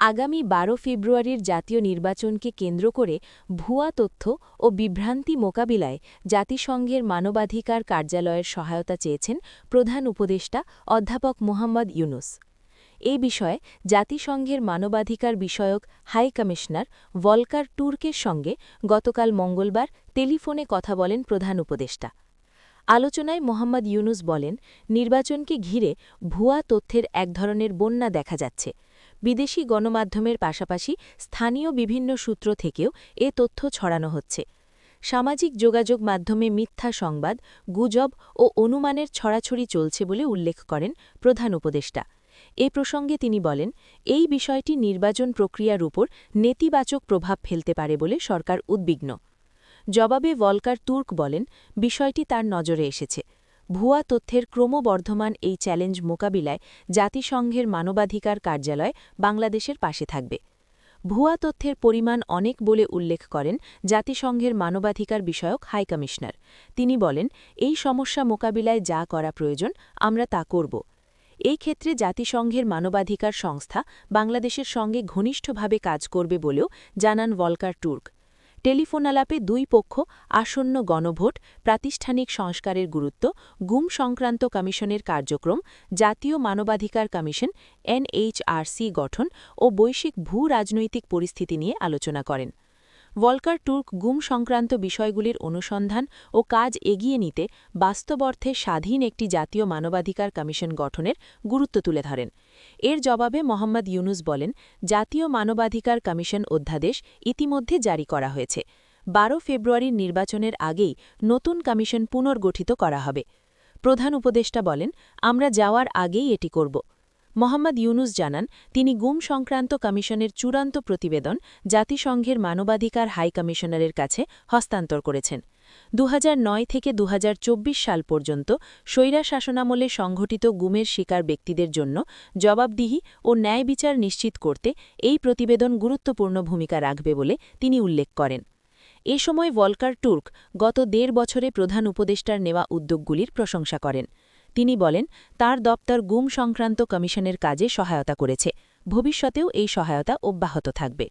আগামী ১২ ফেব্রুয়ারির জাতীয় নির্বাচনকে কেন্দ্র করে ভুয়া তথ্য ও বিভ্রান্তি মোকাবিলায় জাতিসংঘের মানবাধিকার কার্যালয়ের সহায়তা চেয়েছেন প্রধান উপদেষ্টা অধ্যাপক মোহাম্মদ ইউনুস। এ বিষয়ে জাতিসংঘের মানবাধিকার বিষয়ক হাই কমিশনার ভলকার টুর্কের সঙ্গে গতকাল মঙ্গলবার টেলিফোনে কথা বলেন প্রধান উপদেষ্টা। আলোচনায় মোহাম্মদ ইউনুস বলেন, নির্বাচনকে ঘিরে ভুয়া তথ্যের এক ধরনের বন্যা দেখা যাচ্ছে। বিদেশি গণমাধ্যমের পাশাপাশি স্থানীয় বিভিন্ন সূত্র থেকেও এ তথ্য ছড়ানো হচ্ছে। সামাজিক যোগাযোগ মাধ্যমে মিথ্যা সংবাদ, গুজব ও অনুমানের ছড়াছড়ি চলছে বলে উল্লেখ করেন প্রধান উপদেষ্টা। এ প্রসঙ্গে তিনি বলেন, এই বিষয়টি নির্বাচন প্রক্রিয়ার উপর নেতিবাচক প্রভাব ফেলতে পারে বলে সরকার উদ্বিগ্ন। জবাবে ভলকার তুর্ক বলেন, বিষয়টি তার নজরে এসেছে। ভুয়া তথ্যের ক্রমবর্ধমান এই চ্যালেঞ্জ মোকাবিলায় জাতিসংঘের মানবাধিকার কার্যালয় বাংলাদেশের পাশে থাকবে। ভুয়া তথ্যের পরিমাণ অনেক বলে উল্লেখ করেন জাতিসংঘের মানবাধিকার বিষয়ক হাই কমিশনার। তিনি বলেন, এই সমস্যা মোকাবিলায় যা করা প্রয়োজন আমরা তা করব। এই ক্ষেত্রে জাতিসংঘের মানবাধিকার সংস্থা বাংলাদেশের সঙ্গে ঘনিষ্ঠভাবে কাজ করবে বলেও জানান ভলকার তুর্ক। টেলিফোনালাপে দুই পক্ষ আসন্ন গণভোট, প্রাতিষ্ঠানিক সংস্কারের গুরুত্ব, গুম সংক্রান্ত কমিশনের কার্যক্রম, জাতীয় মানবাধিকার কমিশন এনএইচআরসি গঠন ও বৈশ্বিক ভূ-রাজনৈতিক পরিস্থিতি নিয়ে আলোচনা করেন। ভলকার তুর্ক গুম সংক্রান্ত বিষয়গুলির অনুসন্ধান ও কাজ এগিয়ে নিতে বাস্তব অর্থে স্বাধীন একটি জাতীয় মানবাধিকার কমিশন গঠনের গুরুত্ব তুলে ধরেন। এর জবাবে মোহাম্মদ ইউনুস বলেন, জাতীয় মানবাধিকার কমিশন অধ্যাদেশ ইতিমধ্যে জারি করা হয়েছে। ১২ ফেব্রুয়ারির নির্বাচনের আগেই নতুন কমিশন পুনর্গঠিত করা হবে। প্রধান উপদেষ্টা বলেন, আমরা যাওয়ার আগেই এটি করব। মোহাম্মদ ইউনুস জানান, তিনি গুম সংক্রান্ত কমিশনের চূড়ান্ত প্রতিবেদন জাতিসংঘের মানবাধিকার হাই কমিশনারের কাছে হস্তান্তর করেছেন। ২০০৯ থেকে ২০২৪ সাল পর্যন্ত স্বৈরশাসনামলে সংঘটিত গুমের শিকার ব্যক্তিদের জন্য জবাবদিহি ও ন্যায় বিচার নিশ্চিত করতে এই প্রতিবেদন গুরুত্বপূর্ণ ভূমিকা রাখবে বলে তিনি উল্লেখ করেন। এ সময় ভলকার তুর্ক গত ১.৫ বছরে প্রধান উপদেষ্টার নেওয়া উদ্যোগগুলির প্রশংসা করেন। তিনি বলেন, তার দপ্তর গুম সংক্রান্ত কমিশনের কাজে সহায়তা করেছে। ভবিষ্যতেও এই সহায়তা অব্যাহত থাকবে।